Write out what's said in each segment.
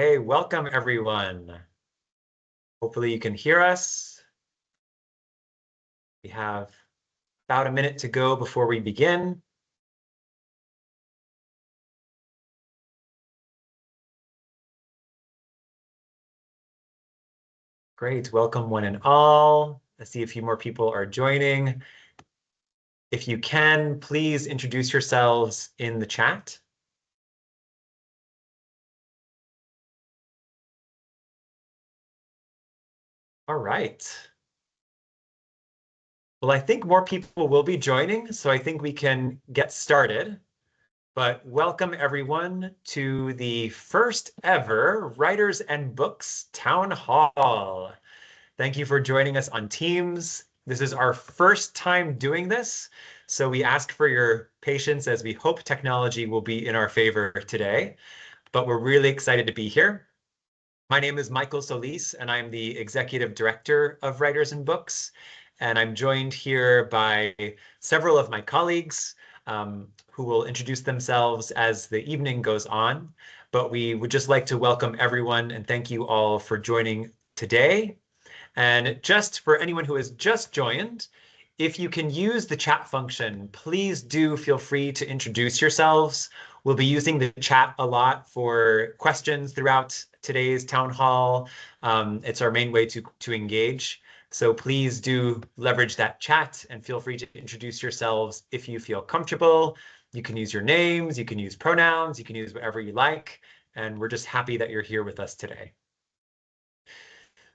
Hey, welcome everyone. Hopefully you can hear us. We have about a minute to go before we begin. Great, welcome one and all. Let's see if a few more people are joining. If you can, please introduce yourselves in the chat. All right. Well, I think more people will be joining, so I think we can get started. But welcome everyone to the first ever Writers and Books Town Hall. Thank you for joining us on Teams. This is our first time doing this, so we ask for your patience as we hope technology will be in our favor today, but we're really excited to be here. My name is Michael Solis, and I'm the Executive Director of Writers and Books, and I'm joined here by several of my colleagues who will introduce themselves as the evening goes on, but we would just like to welcome everyone and thank you all for joining today. And just for anyone who has just joined, if you can use the chat function, please do feel free to introduce yourselves. We'll be using the chat a lot for questions throughout today's town hall. It's our main way to engage. So please do leverage that chat and feel free to introduce yourselves if you feel comfortable. You can use your names, you can use pronouns, you can use whatever you like. And we're just happy that you're here with us today.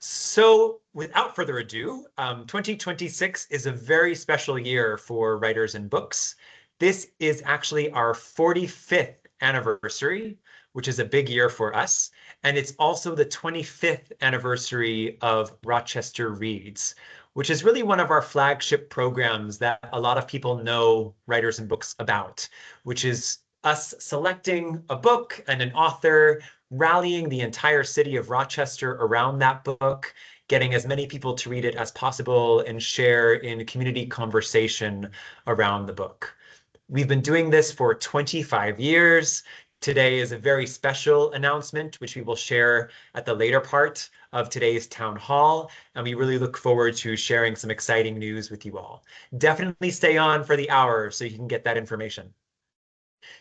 So without further ado, 2026 is a very special year for writers and books. This is actually our 45th anniversary, which is a big year for us. And it's also the 25th anniversary of Rochester Reads, which is really one of our flagship programs that a lot of people know writers and books about, which is us selecting a book and an author, rallying the entire city of Rochester around that book, getting as many people to read it as possible, and share in community conversation around the book. We've been doing this for 25 years. Today is a very special announcement, which we will share at the later part of today's town hall, and we really look forward to sharing some exciting news with you all. Definitely stay on for the hour so you can get that information.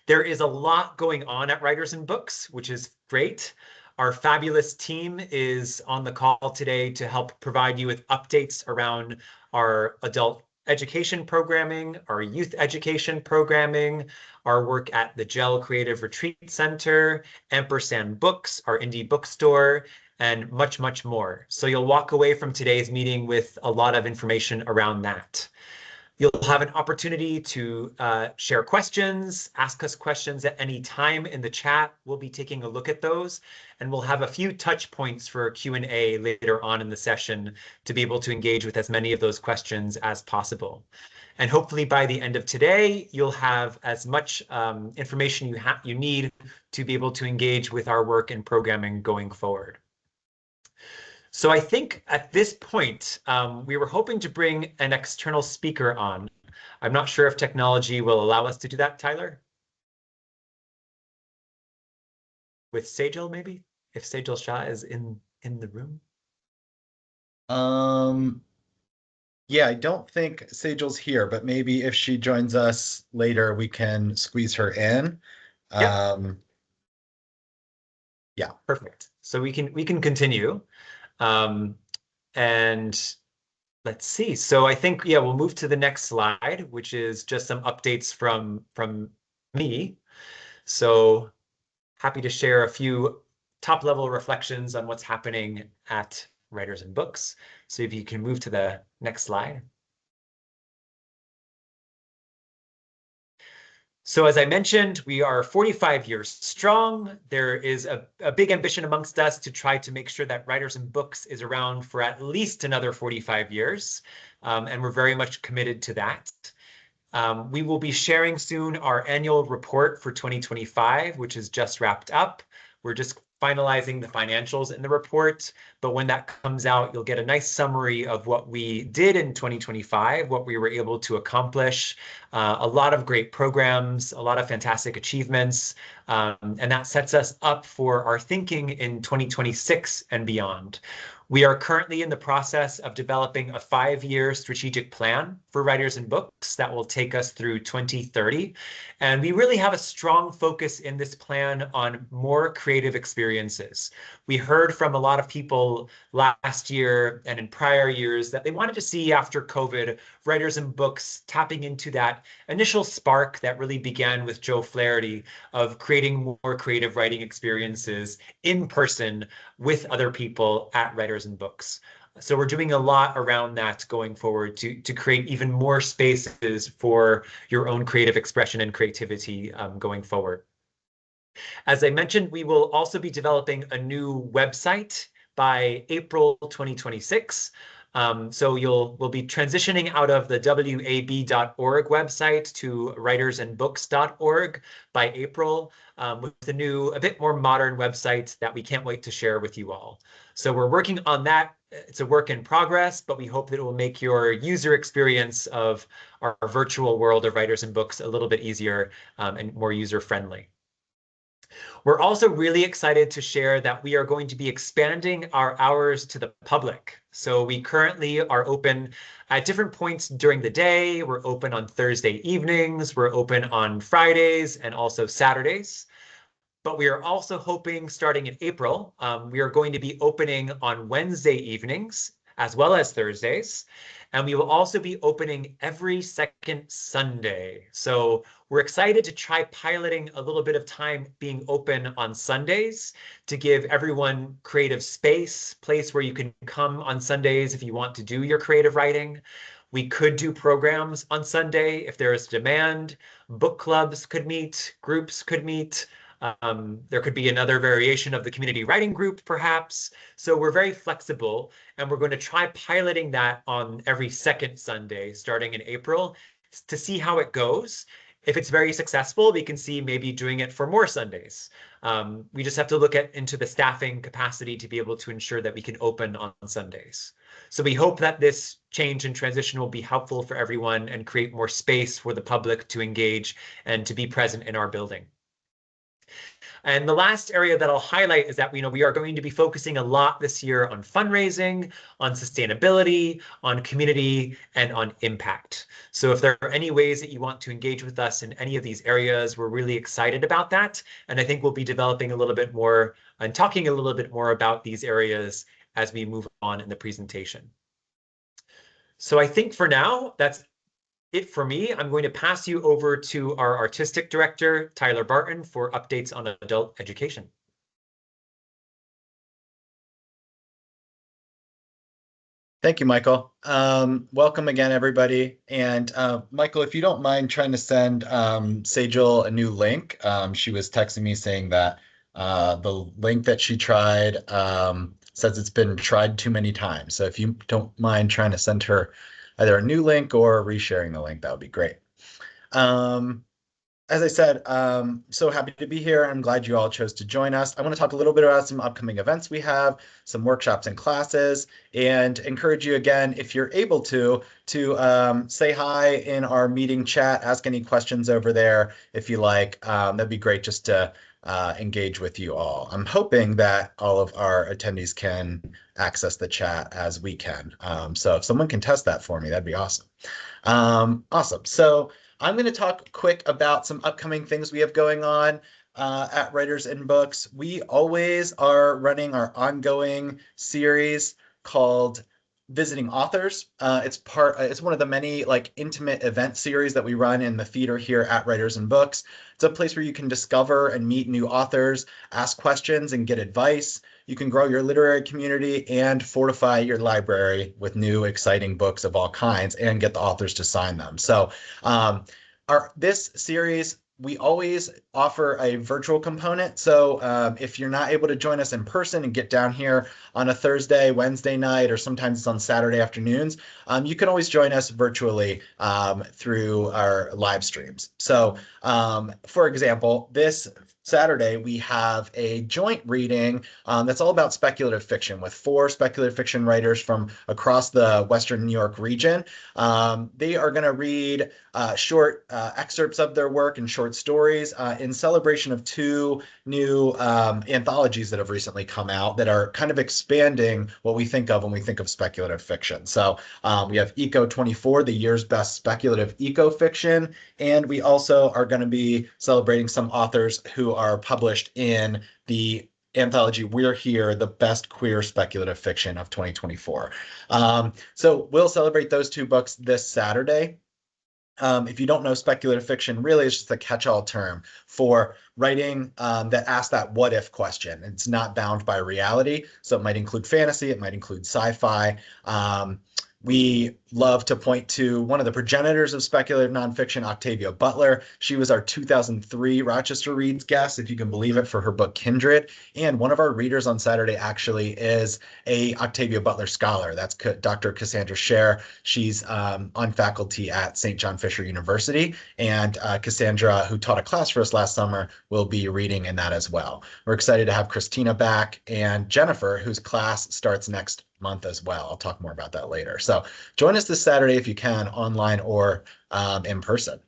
There is a lot going on at Writers and Books, which is great. Our fabulous team is on the call today to help provide you with updates around our adult education programming, our youth education programming, our work at the Gel Creative Retreat Center, Ampersand Books, our indie bookstore, and much, much more. So you'll walk away from today's meeting with a lot of information around that. You'll have an opportunity to share questions, ask us questions at any time in the chat. We'll be taking a look at those, and we'll have a few touch points for Q&A later on in the session to be able to engage with as many of those questions as possible. And hopefully by the end of today, you'll have as much information you need to be able to engage with our work and programming going forward. So I think at this point, we were hoping to bring an external speaker on. I'm not sure if technology will allow us to do that, Tyler. With Sejal, maybe? If Sejal Shah is in the room? Yeah, I don't think Sejal's here, but maybe if she joins us later, we can squeeze her in. Yeah. Yeah. Perfect. So we can continue. And let's see. So I think, yeah, we'll move to the next slide, which is just some updates from me. So happy to share a few top-level reflections on what's happening at Writers and Books. So if you can move to the next slide. So as I mentioned, we are 45 years strong. There is a big ambition amongst us to try to make sure that Writers and Books is around for at least another 45 years. And we're very much committed to that. We will be sharing soon our annual report for 2025, which is just wrapped up. We're just finalizing the financials in the report, but when that comes out, you'll get a nice summary of what we did in 2025, what we were able to accomplish, a lot of great programs, a lot of fantastic achievements, And that sets us up for our thinking in 2026 and beyond. We are currently in the process of developing a 5-year strategic plan for writers and books that will take us through 2030. And we really have a strong focus in this plan on more creative experiences. We heard from a lot of people last year and in prior years that they wanted to see after COVID, writers and books tapping into that initial spark that really began with Joe Flaherty of creating more creative writing experiences in person with other people at Writers and Books. So we're doing a lot around that going forward to create even more spaces for your own creative expression and creativity going forward. As I mentioned, we will also be developing a new website by April 2026. So we'll be transitioning out of the wab.org website to writersandbooks.org by April with a new, a bit more modern website that we can't wait to share with you all. So we're working on that. It's a work in progress, but we hope that it will make your user experience of our virtual world of writers and books a little bit easier and more user-friendly. We're also really excited to share that we are going to be expanding our hours to the public. So we currently are open at different points during the day. We're open on Thursday evenings. We're open on Fridays and also Saturdays. But we are also hoping starting in April, we are going to be opening on Wednesday evenings as well as Thursdays. And we will also be opening every second Sunday. So we're excited to try piloting a little bit of time being open on Sundays to give everyone creative space, place where you can come on Sundays if you want to do your creative writing. We could do programs on Sunday if there is demand. Book clubs could meet, groups could meet. There could be another variation of the community writing group, perhaps. So we're very flexible, and we're going to try piloting that on every second Sunday starting in April to see how it goes. If it's very successful, we can see maybe doing it for more Sundays. We just have to look into the staffing capacity to be able to ensure that we can open on Sundays. So we hope that this change and transition will be helpful for everyone and create more space for the public to engage and to be present in our building. And the last area that I'll highlight is that we are going to be focusing a lot this year on fundraising, on sustainability, on community, and on impact. So if there are any ways that you want to engage with us in any of these areas, we're really excited about that. And I think we'll be developing a little bit more and talking a little bit more about these areas as we move on in the presentation. So I think for now, that's it for me. I'm going to pass you over to our artistic director, Tyler Barton, for updates on adult education. Thank you, Michael. Welcome again, everybody. And Michael, if you don't mind trying to send Sejal a new link. She was texting me saying that the link that she tried says it's been tried too many times. So if you don't mind trying to send her either a new link or resharing the link, that would be great. As I said, so happy to be here. I'm glad you all chose to join us. I want to talk a little bit about some upcoming events we have, some workshops and classes, and encourage you again, if you're able to say hi in our meeting chat, ask any questions over there if you like. That'd be great just to engage with you all. I'm hoping that all of our attendees can access the chat as we can. So if someone can test that for me, that'd be awesome. Awesome. So I'm going to talk quick about some upcoming things we have going on at Writers and Books. We always are running our ongoing series called Visiting Authors. It's one of the many intimate event series that we run in the theater here at Writers and Books. It's a place where you can discover and meet new authors, ask questions and get advice. You can grow your literary community and fortify your library with new exciting books of all kinds and get the authors to sign them. So this series, we always offer a virtual component. So if you're not able to join us in person and get down here on a Thursday, Wednesday night, or sometimes it's on Saturday afternoons, you can always join us virtually through our live streams. So for example, this Saturday, we have a joint reading that's all about speculative fiction with 4 speculative fiction writers from across the Western New York region. They are going to read short excerpts of their work and short stories in celebration of 2 new anthologies that have recently come out that are kind of expanding what we think of when we think of speculative fiction. So we have Eco 24, the year's best speculative eco fiction, and we also are going to be celebrating some authors who are published in the anthology We're Here, the best queer speculative fiction of 2024. So we'll celebrate those 2 books this Saturday. If you don't know, speculative fiction really is just a catch-all term for writing that asks that what if question. It's not bound by reality, so it might include fantasy, it might include sci-fi. We love to point to one of the progenitors of speculative nonfiction, Octavia Butler. She was our 2003 Rochester Reads guest, if you can believe it, for her book Kindred. And one of our readers on Saturday actually is a Octavia Butler scholar. That's Dr. Cassandra Scher. She's on faculty at St. John Fisher University. And Cassandra, who taught a class for us last summer, will be reading in that as well. We're excited to have Christina back and Jennifer, whose class starts next month as well. I'll talk more about that later. So join us this Saturday if you can, online or in person.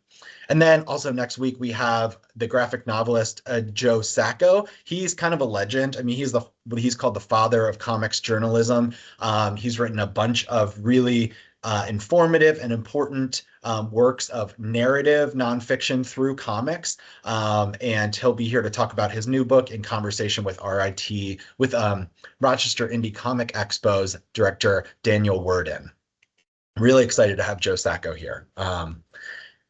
And then also next week, we have the graphic novelist Joe Sacco. He's kind of a legend. I mean, he's called the father of comics journalism. He's written a bunch of really informative and important works of narrative nonfiction through comics. And he'll be here to talk about his new book in conversation with Rochester Indie Comic Expo's director, Daniel Worden. Really excited to have Joe Sacco here.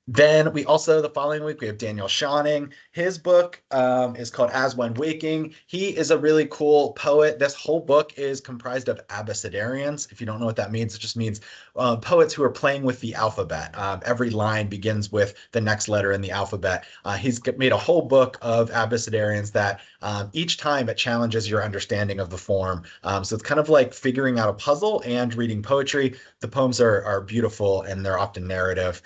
Then we also, the following week, we have Daniel Schawning. His book is called As When Waking. He is a really cool poet. This whole book is comprised of abecedarians. If you don't know what that means, it just means poets who are playing with the alphabet. Every line begins with the next letter in the alphabet. He's made a whole book of abecedarians that each time it challenges your understanding of the form. So it's kind of like figuring out a puzzle and reading poetry. The poems are beautiful and they're often narrative.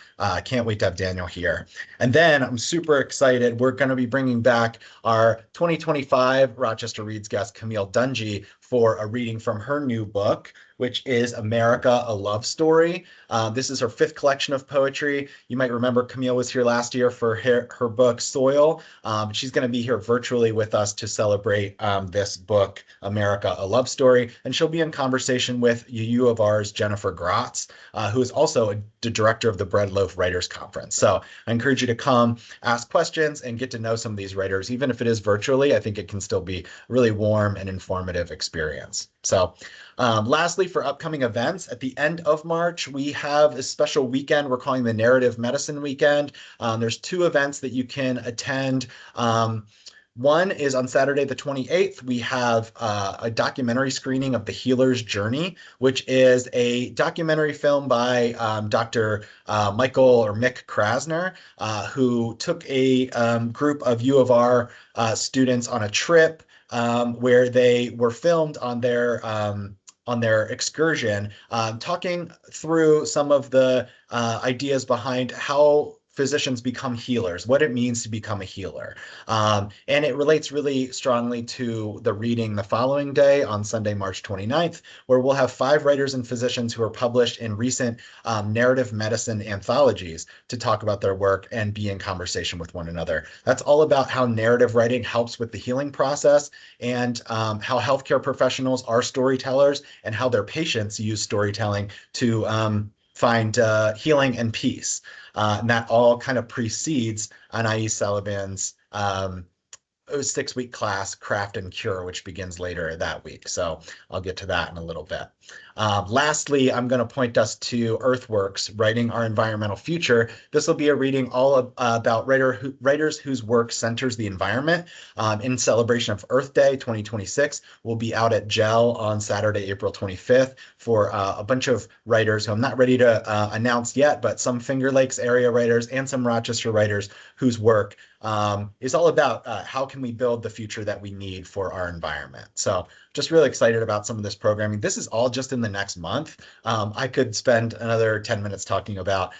Can't wait to have Daniel here. And then I'm super excited. We're going to be bringing back our 2025 Rochester Reads guest, Camille Dungy, for a reading from her new book, which is America, a Love Story. This is her 5th collection of poetry. You might remember Camille was here last year for her book, Soil. She's going to be here virtually with us to celebrate this book, America, a Love Story. And she'll be in conversation with U of R's Jennifer Gratz, who is also the director of the Bread Loaf Writers Conference. So I encourage you to come, ask questions, and get to know some of these writers. Even if it is virtually, I think it can still be a really warm and informative experience. So lastly, for upcoming events, at the end of March, we have a special weekend we're calling the Narrative Medicine Weekend. There's 2 events that you can attend. One is on Saturday, the 28th. We have a documentary screening of The Healer's Journey, which is a documentary film by Dr. Mick Krasner, who took a group of U of R students on a trip where they were filmed on their excursion, talking through some of the ideas behind how physicians become healers, what it means to become a healer. And it relates really strongly to the reading the following day on Sunday, March 29th, where we'll have 5 writers and physicians who are published in recent narrative medicine anthologies to talk about their work and be in conversation with one another. That's all about how narrative writing helps with the healing process and how healthcare professionals are storytellers and how their patients use storytelling to find healing and peace. And that all kind of precedes Anais Sullivan's 6-week class, Craft and Cure, which begins later that week. So I'll get to that in a little bit. Lastly, I'm going to point us to Earthworks, Writing Our Environmental Future. This will be a reading all about writers whose work centers the environment. In celebration of Earth Day 2026, we'll be out at GEL on Saturday, April 25th for a bunch of writers who I'm not ready to announce yet, but some Finger Lakes area writers and some Rochester writers whose work is all about how can we build the future that we need for our environment. So just really excited about some of this programming. This is all just in the next month. I could spend another 10 minutes talking about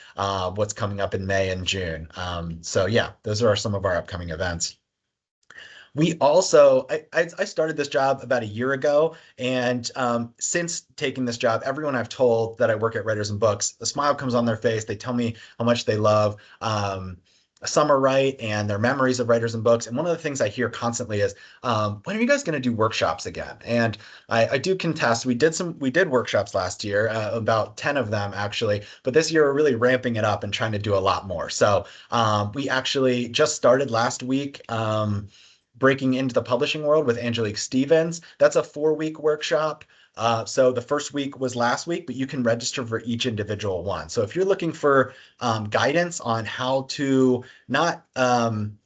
what's coming up in May and June. So yeah, those are some of our upcoming events. We also, I started this job about a year ago, and since taking this job, everyone I've told that I work at Writers and Books, a smile comes on their face. They tell me how much they love Summer Write and their memories of Writers and Books. And one of the things I hear constantly is, when are you guys going to do workshops again? And I do contest. We did workshops last year, about 10 of them actually, but this year we're really ramping it up and trying to do a lot more. So we actually just started last week. Breaking into the publishing world with Angelique Stevens. That's a 4-week workshop. So the first week was last week, but you can register for each individual one. So if you're looking for guidance on how to not on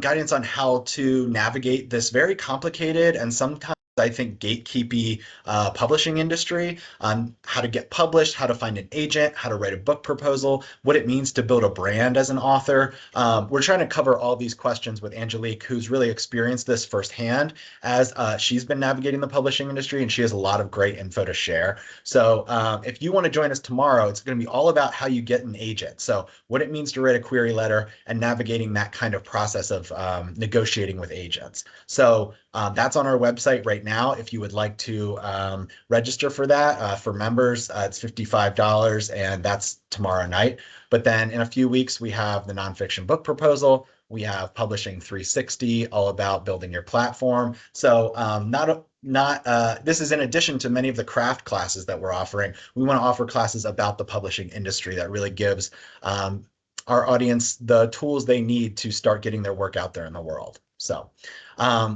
guidance on how to navigate this very complicated and sometimes I think gatekeepy publishing industry, on how to get published, how to find an agent, how to write a book proposal, what it means to build a brand as an author. We're trying to cover all these questions with Angelique, who's really experienced this firsthand as she's been navigating the publishing industry, and she has a lot of great info to share. So if you want to join us tomorrow, it's going to be all about how you get an agent. So what it means to write a query letter and navigating that kind of process of negotiating with agents. So that's on our website right now. If you would like to register for that, for members, it's $55, and that's tomorrow night. But then in a few weeks, we have the nonfiction book proposal. We have Publishing 360, all about building your platform. So this is in addition to many of the craft classes that we're offering. We want to offer classes about the publishing industry that really gives our audience the tools they need to start getting their work out there in the world. So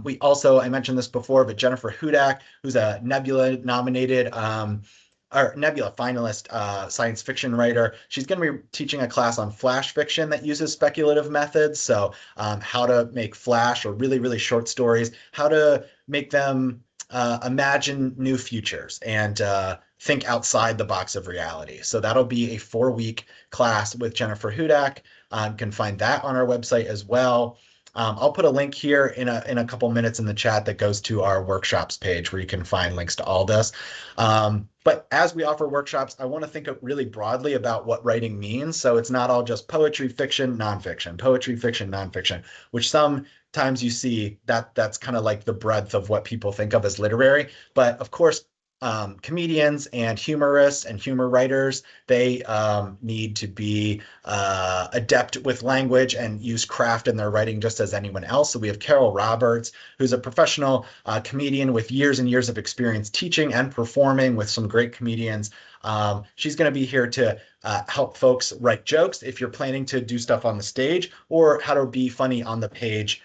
we also, I mentioned this before, but Jennifer Hudak, who's a Nebula nominated or Nebula finalist science fiction writer. She's going to be teaching a class on flash fiction that uses speculative methods. So how to make flash or really, really short stories, how to make them imagine new futures and think outside the box of reality. So that'll be a 4-week class with Jennifer Hudak. You can find that on our website as well. I'll put a link here in a couple minutes in the chat that goes to our workshops page where you can find links to all this. But as we offer workshops, I want to think really broadly about what writing means. So it's not all just poetry, fiction, nonfiction, poetry, fiction, nonfiction, which sometimes you see that's kind of like the breadth of what people think of as literary. But of course, comedians and humorists and humor writers, they need to be adept with language and use craft in their writing just as anyone else. So we have Carol Roberts, who's a professional comedian with years and years of experience teaching and performing with some great comedians. She's going to be here to help folks write jokes if you're planning to do stuff on the stage, or how to be funny on the page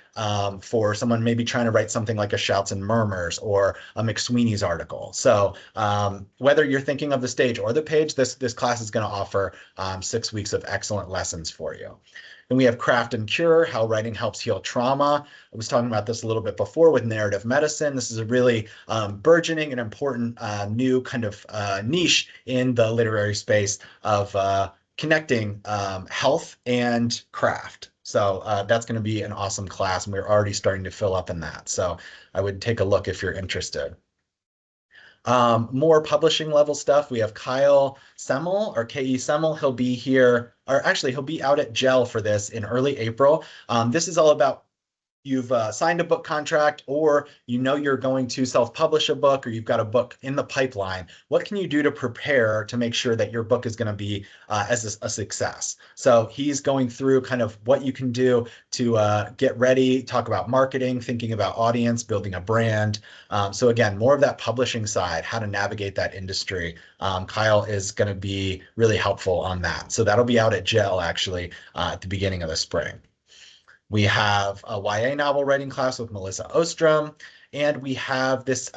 for someone maybe trying to write something like a Shouts and Murmurs or a McSweeney's article. So whether you're thinking of the stage or the page, this class is going to offer 6 weeks of excellent lessons for you. Then we have Craft and Cure, how writing helps heal trauma. I was talking about this a little bit before with narrative medicine. This is a really burgeoning and important new kind of niche in the literary space of connecting health and craft. So that's going to be an awesome class, and we're already starting to fill up in that. So I would take a look if you're interested. More publishing level stuff. We have Kyle Semmel, or K.E. Semmel. He'll be here, or actually he'll be out at GEL for this in early April. This is all about you've signed a book contract, or you know you're going to self-publish a book, or you've got a book in the pipeline. What can you do to prepare to make sure that your book is going to be as a success? So he's going through kind of what you can do to get ready, talk about marketing, thinking about audience, building a brand. So again, more of that publishing side, how to navigate that industry. Kyle is going to be really helpful on that. So that'll be out at GEL actually at the beginning of the spring. We have a YA novel writing class with Melissa Ostrom, and we have this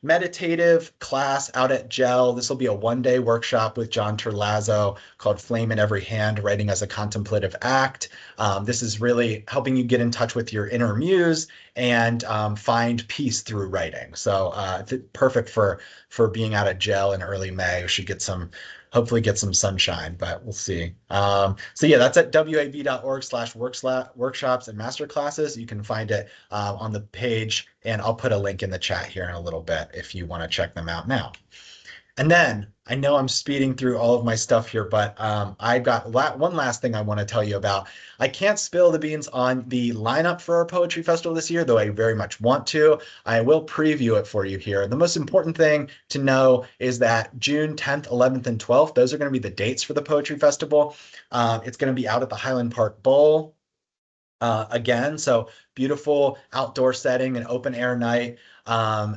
meditative class out at GEL. This will be a 1-day workshop with John Terlazzo called Flame in Every Hand, Writing as a Contemplative Act. This is really helping you get in touch with your inner muse and find peace through writing. So perfect for being out at GEL in early May. We should hopefully get some sunshine, but we'll see. So yeah, that's at wab.org/workshops and masterclasses. You can find it on the page, and I'll put a link in the chat here in a little bit if you want to check them out now. And then I know I'm speeding through all of my stuff here, but I've got one last thing I want to tell you about. I can't spill the beans on the lineup for our poetry festival this year, though I very much want to. I will preview it for you here. The most important thing to know is that June 10th, 11th, and 12th, those are going to be the dates for the poetry festival. It's going to be out at the Highland Park Bowl. Again, so beautiful outdoor setting, an open air night.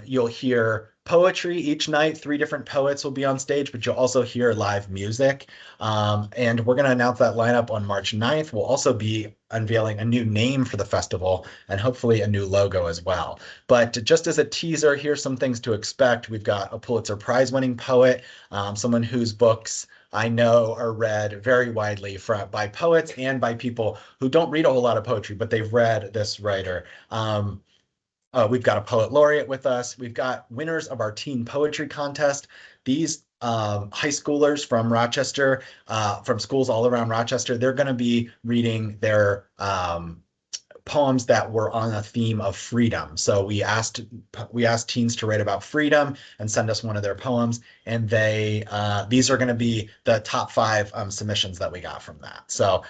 You'll hear poetry each night. Three different poets will be on stage, but you'll also hear live music. And we're going to announce that lineup on March 9th. We'll also be unveiling a new name for the festival and hopefully a new logo as well. But just as a teaser, here's some things to expect. We've got a Pulitzer Prize winning poet, someone whose books I know are read very widely by poets and by people who don't read a whole lot of poetry, but they've read this writer. We've got a poet laureate with us. We've got winners of our teen poetry contest. These high schoolers from Rochester, from schools all around Rochester, they're going to be reading their poems that were on a theme of freedom. So we asked teens to write about freedom and send us one of their poems, and these are going to be the top 5 submissions that we got from that. So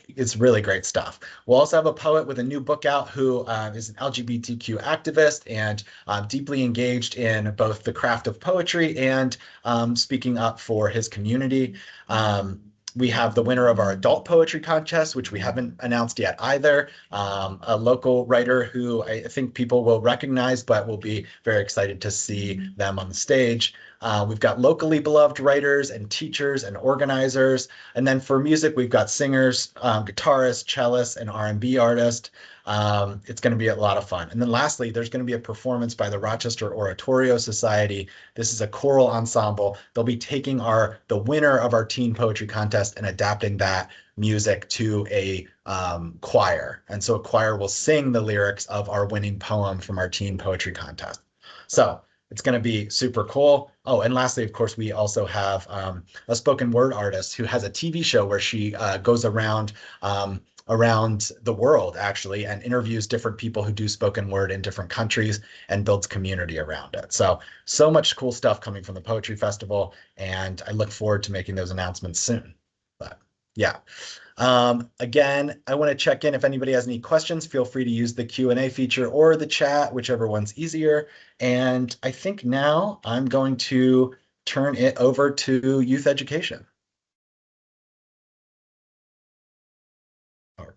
it's really great stuff. We'll also have a poet with a new book out who is an LGBTQ activist and deeply engaged in both the craft of poetry and speaking up for his community. We have the winner of our adult poetry contest, which we haven't announced yet either, a local writer who I think people will recognize, but will be very excited to see them on the stage. We've got locally beloved writers and teachers and organizers. And then for music, we've got singers, guitarists, cellists, and R&B artists. It's going to be a lot of fun. And then lastly, there's going to be a performance by the Rochester Oratorio Society. This is a choral ensemble. They'll be taking the winner of our teen poetry contest and adapting that music to a choir. And so a choir will sing the lyrics of our winning poem from our teen poetry contest. So it's going to be super cool. Oh, and lastly, of course, we also have a spoken word artist who has a TV show where she goes around the world, actually, and interviews different people who do spoken word in different countries and builds community around it. So much cool stuff coming from the Poetry Festival, and I look forward to making those announcements soon. But yeah. Again, I want to check in if anybody has any questions. Feel free to use the Q&A feature or the chat, whichever one's easier. And I think now I'm going to turn it over to youth education. All right.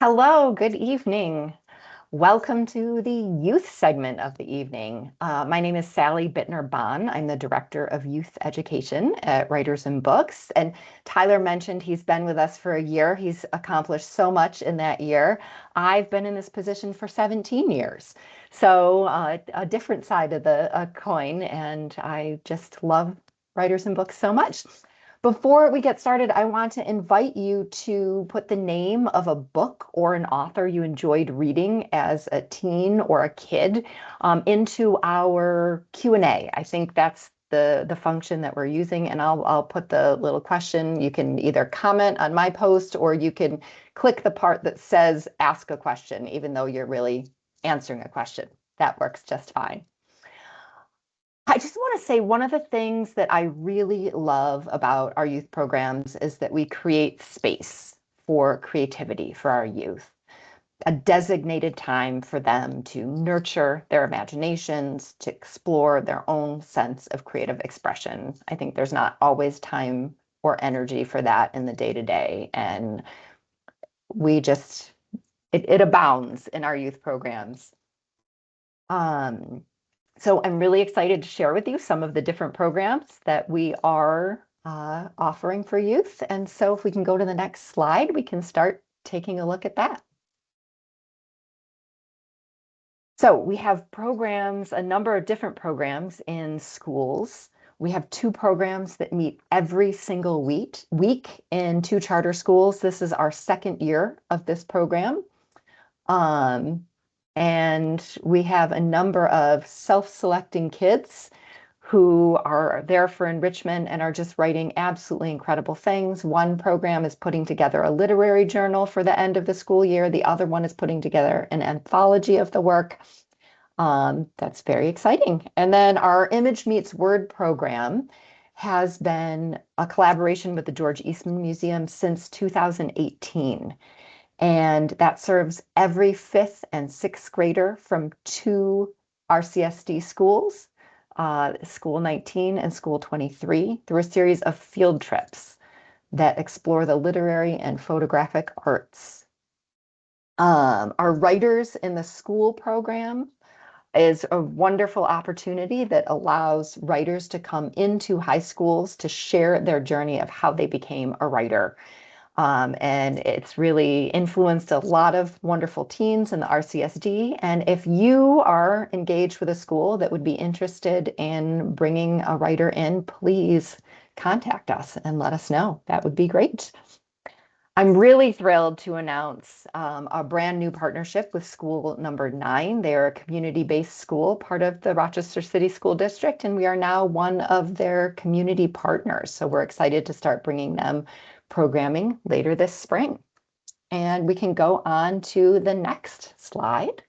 Hello, good evening. Welcome to the youth segment of the evening. My name is Sally Bittner-Bahn. I'm the Director of Youth Education at Writers and Books. And Tyler mentioned he's been with us for a year. He's accomplished so much in that year. I've been in this position for 17 years. So a different side of the coin, and I just love Writers and Books so much. Before we get started, I want to invite you to put the name of a book or an author you enjoyed reading as a teen or a kid into our Q&A. I think that's the function that we're using, and I'll put the little question. You can either comment on my post or you can click the part that says ask a question, even though you're really answering a question. That works just fine. I just want to say one of the things that I really love about our youth programs is that we create space for creativity for our youth, a designated time for them to nurture their imaginations, to explore their own sense of creative expression. I think there's not always time or energy for that in the day-to-day, and it abounds in our youth programs. So I'm really excited to share with you some of the different programs that we are offering for youth. And so if we can go to the next slide, we can start taking a look at that. So we have programs, a number of different programs in schools. We have 2 programs that meet every single week in 2 charter schools. This is our 2nd year of this program. And we have a number of self-selecting kids who are there for enrichment and are just writing absolutely incredible things. One program is putting together a literary journal for the end of the school year. The other one is putting together an anthology of the work. That's very exciting. And then our Image Meets Word program has been a collaboration with the George Eastman Museum since 2018. And that serves every 5th and 6th grader from 2 RCSD schools, School 19 and School 23, through a series of field trips that explore the literary and photographic arts. Our Writers in the School program is a wonderful opportunity that allows writers to come into high schools to share their journey of how they became a writer. And it's really influenced a lot of wonderful teens in the RCSD. And if you are engaged with a school that would be interested in bringing a writer in, please contact us and let us know. That would be great. I'm really thrilled to announce a brand new partnership with school number 9. They're a community-based school, part of the Rochester City School District, and we are now one of their community partners. So we're excited to start bringing them programming later this spring. And we can go on to the next slide.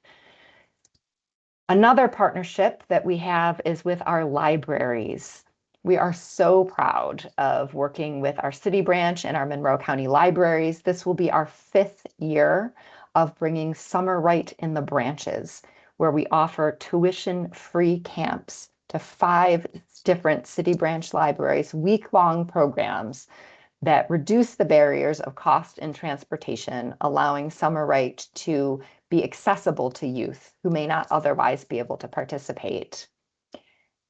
Another partnership that we have is with our libraries. We are so proud of working with our city branch and our Monroe County libraries. This will be our 5th year of bringing Summer Right in the Branches, where we offer tuition-free camps to 5 different city branch libraries, week-long programs that reduce the barriers of cost and transportation, allowing Summer Right to be accessible to youth who may not otherwise be able to participate.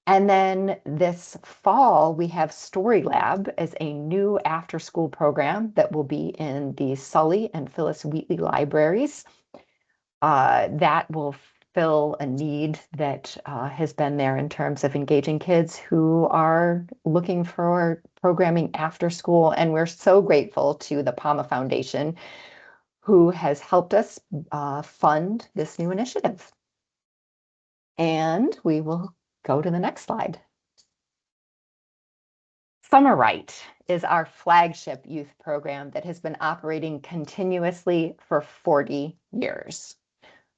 And then this fall, we have Story Lab as a new after-school program that will be in the Sully and Phyllis Wheatley libraries. That will fill a need that has been there in terms of engaging kids who are looking for programming after school. And we're so grateful to the PAMA Foundation, who has helped us fund this new initiative. And we will go to the next slide. Summer Right is our flagship youth program that has been operating continuously for 40 years.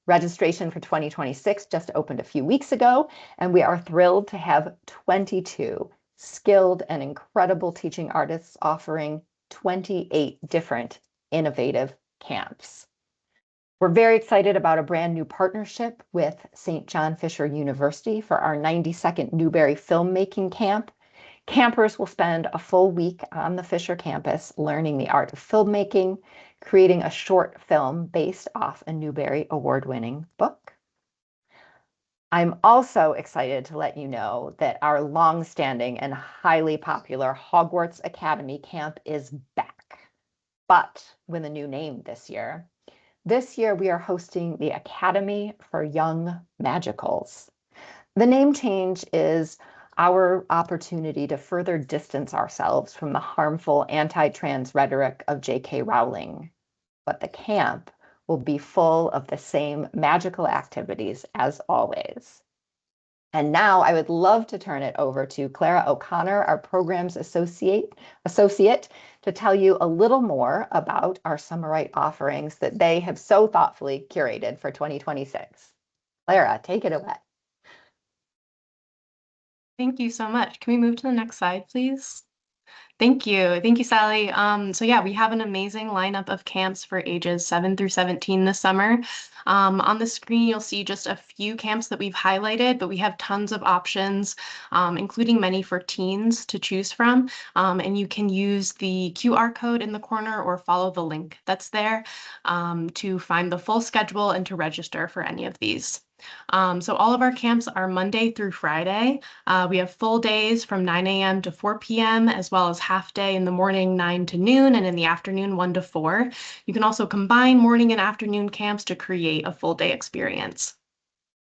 Registration for 2026 just opened a few weeks ago, and we are thrilled to have 22 skilled and incredible teaching artists offering 28 different innovative camps. We're very excited about a brand new partnership with St. John Fisher University for our 92nd Newberry Filmmaking Camp. Campers will spend a full week on the Fisher campus learning the art of filmmaking, creating a short film based off a Newbery Award-winning book. I'm also excited to let you know that our long-standing and highly popular Hogwarts Academy camp is back, but with a new name this year. This year, we are hosting the Academy for Young Magicals. The name change is our opportunity to further distance ourselves from the harmful anti-trans rhetoric of J.K. Rowling. But the camp will be full of the same magical activities as always. And now I would love to turn it over to Clara O'Connor, our programs associate, to tell you a little more about our Summer Right offerings that they have so thoughtfully curated for 2026. Clara, take it away. Thank you so much. Can we move to the next slide, please? Thank you. Thank you, Sally. So yeah, we have an amazing lineup of camps for ages 7 through 17 this summer. On the screen, you'll see just a few camps that we've highlighted, but we have tons of options, including many for teens to choose from. And you can use the QR code in the corner or follow the link that's there to find the full schedule and to register for any of these. So all of our camps are Monday through Friday. We have full days from 9 a.m. to 4 p.m., as well as half day in the morning, 9 to noon, and in the afternoon, 1 to 4. You can also combine morning and afternoon camps to create a full day experience.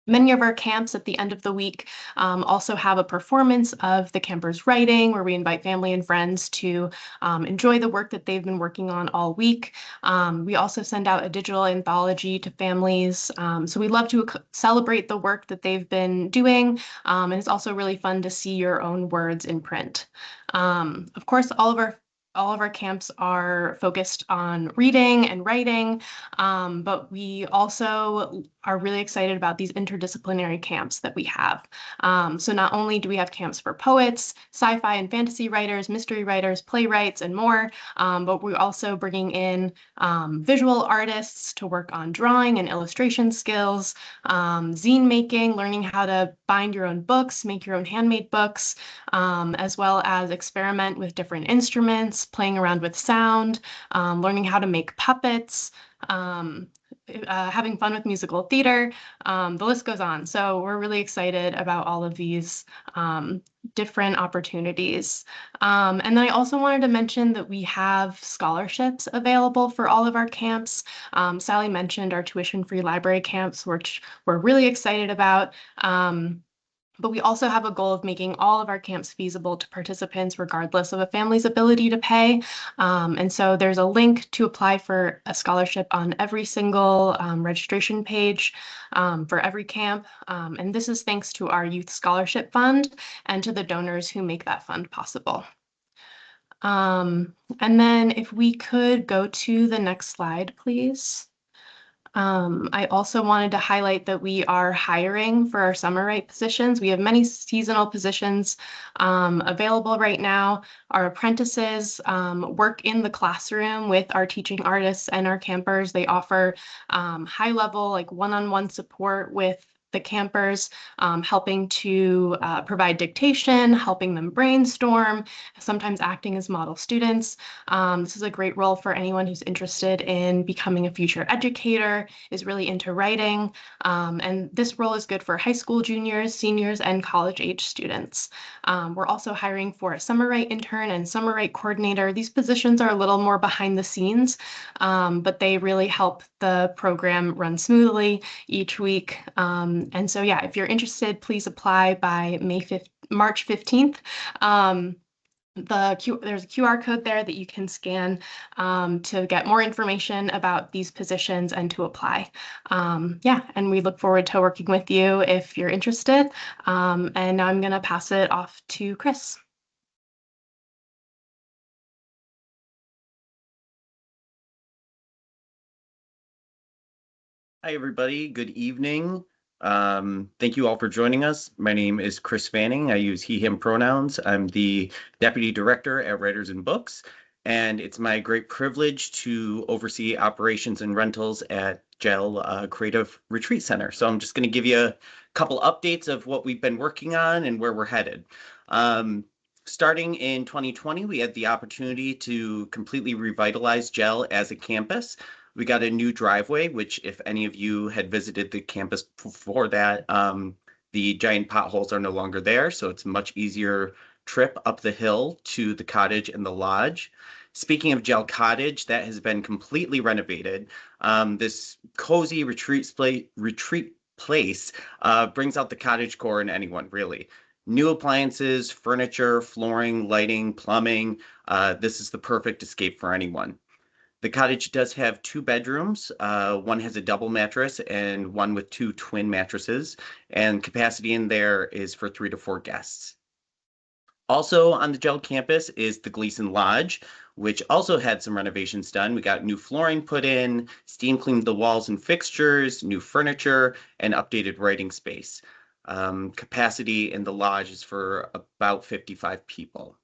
Many of our camps at the end of the week also have a performance of the campers' writing, where we invite family and friends to enjoy the work that they've been working on all week. We also send out a digital anthology to families. So we love to celebrate the work that they've been doing. And it's also really fun to see your own words in print. Of course, all all of our camps are focused on reading and writing, but we also are really excited about these interdisciplinary camps that we have. So not only do we have camps for poets, sci-fi and fantasy writers, mystery writers, playwrights, and more, but we're also bringing in visual artists to work on drawing and illustration skills, zine making, learning how to bind your own books, make your own handmade books, as well as experiment with different instruments, playing around with sound, learning how to make puppets, having fun with musical theater. The list goes on. So we're really excited about all of these different opportunities. And then I also wanted to mention that we have scholarships available for all of our camps. Sally mentioned our tuition-free library camps, which we're really excited about. But we also have a goal of making all of our camps feasible to participants regardless of a family's ability to pay. And so there's a link to apply for a scholarship on every single registration page for every camp. And this is thanks to our Youth Scholarship Fund and to the donors who make that fund possible. And then if we could go to the next slide, please. I also wanted to highlight that we are hiring for our summer right positions. We have many seasonal positions available right now. Our apprentices work in the classroom with our teaching artists and our campers. They offer high level, like one-on-one support with the campers, helping to provide dictation, helping them brainstorm, sometimes acting as model students. This is a great role for anyone who's interested in becoming a future educator, is really into writing. And this role is good for high school juniors, seniors, and college-age students. We're also hiring for a summer right intern and summer right coordinator. These positions are a little more behind the scenes, but they really help the program run smoothly each week. And so, yeah, if you're interested, please apply by March 15th. There's a QR code there that you can scan to get more information about these positions and to apply. Yeah, and we look forward to working with you if you're interested. And now I'm going to pass it off to Chris. Hi, everybody. Good evening. Thank you all for joining us. My name is Chris Fanning. I use he, him pronouns. I'm the Deputy Director at Writers and Books, and it's my great privilege to oversee operations and rentals at GEL Creative Retreat Center. So I'm just going to give you a couple updates of what we've been working on and where we're headed. Starting in 2020, we had the opportunity to completely revitalize GEL as a campus. We got a new driveway, which if any of you had visited the campus before that, the giant potholes are no longer there. So it's a much easier trip up the hill to the cottage and the lodge. Speaking of GEL Cottage, that has been completely renovated. This cozy retreat place brings out the cottagecore in anyone, really. New appliances, furniture, flooring, lighting, plumbing. This is the perfect escape for anyone. The cottage does have 2 bedrooms. One has a double mattress and one with 2 twin mattresses, and capacity in there is for 3 to 4 guests. Also on the GEL campus is the Gleason Lodge, which also had some renovations done. We got new flooring put in, steam cleaned the walls and fixtures, new furniture, and updated writing space. Capacity in the lodge is for about 55 people.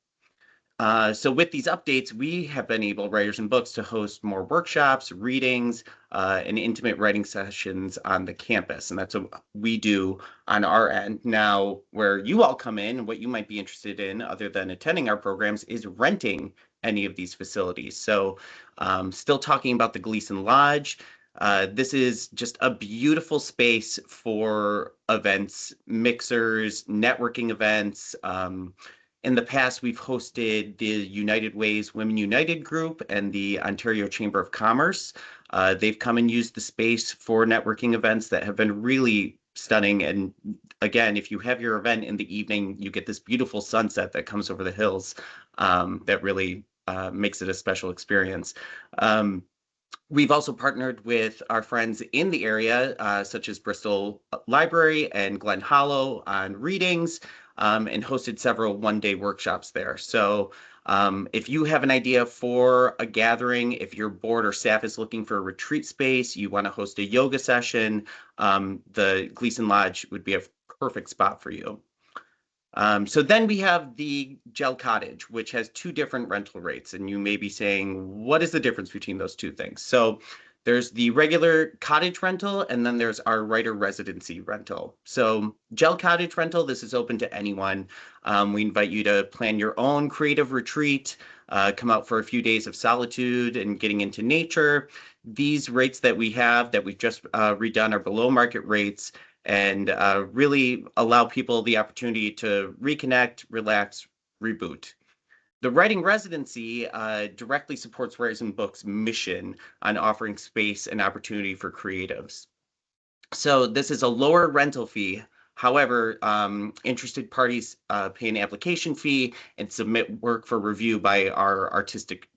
So with these updates, we have been able, Writers and Books, to host more workshops, readings, and intimate writing sessions on the campus. And that's what we do on our end. Now, where you all come in, what you might be interested in, other than attending our programs, is renting any of these facilities. So still talking about the Gleason Lodge. This is just a beautiful space for events, mixers, networking events. In the past, we've hosted the United Ways Women United group and the Ontario Chamber of Commerce. They've come and used the space for networking events that have been really stunning. And again, if you have your event in the evening, you get this beautiful sunset that comes over the hills that really makes it a special experience. We've also partnered with our friends in the area, such as Bristol Library and Glen Hollow on readings. And hosted several one-day workshops there. So If you have an idea for a gathering, if your board or staff is looking for a retreat space, you want to host a yoga session, the Gleason Lodge would be a perfect spot for you. So then we have the Gel Cottage, which has two different rental rates. And you may be saying, what is the difference between those two things? So there's the regular cottage rental, and then there's our writer residency rental. So Gel Cottage rental, this is open to anyone. We invite you to plan your own creative retreat, come out for a few days of solitude and getting into nature. These rates that we have that we've just redone are below market rates, and really allow people the opportunity to reconnect, relax, reboot. The writing residency directly supports Writers and Books' mission on offering space and opportunity for creatives. So this is a lower rental fee. However, interested parties pay an application fee and submit work for review by our artistic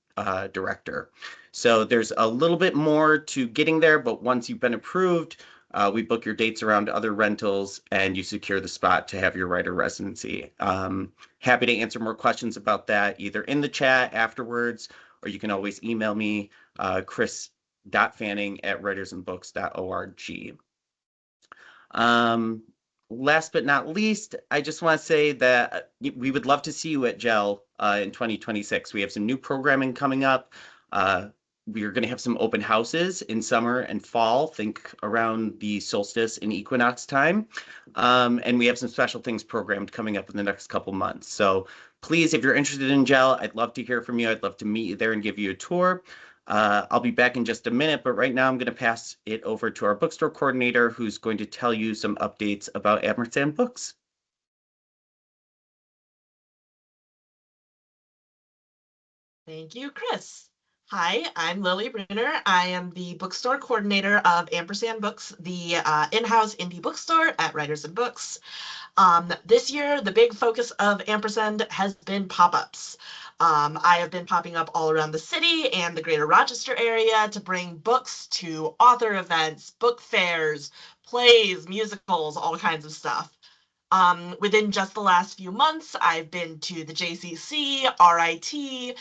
director. So there's a little bit more to getting there, but once you've been approved, we book your dates around other rentals and you secure the spot to have your writer residency. Happy to answer more questions about that either in the chat afterwards, or you can always email me, chris.fanning@writersandbooks.org. Last but not least, I just want to say that we would love to see you at GEL in 2026. We have some new programming coming up. We are going to have some open houses in summer and fall, think around the solstice and equinox time. And we have some special things programmed coming up in the next couple months. So please, if you're interested in GEL, I'd love to hear from you. I'd love to meet you there and give you a tour. I'll be back in just a minute, but right now I'm going to pass it over to our bookstore coordinator, who's going to tell you some updates about Ampersand Books. Thank you, Chris. Hi, I'm Lily Bruner. I am the bookstore coordinator of Ampersand Books, the in-house indie bookstore at Writers and Books. This year, the big focus of Ampersand has been pop-ups. I have been popping up all around the city and the greater Rochester area to bring books to author events, book fairs, plays, musicals, all kinds of stuff. Within just the last few months, I've been to the JCC, RIT,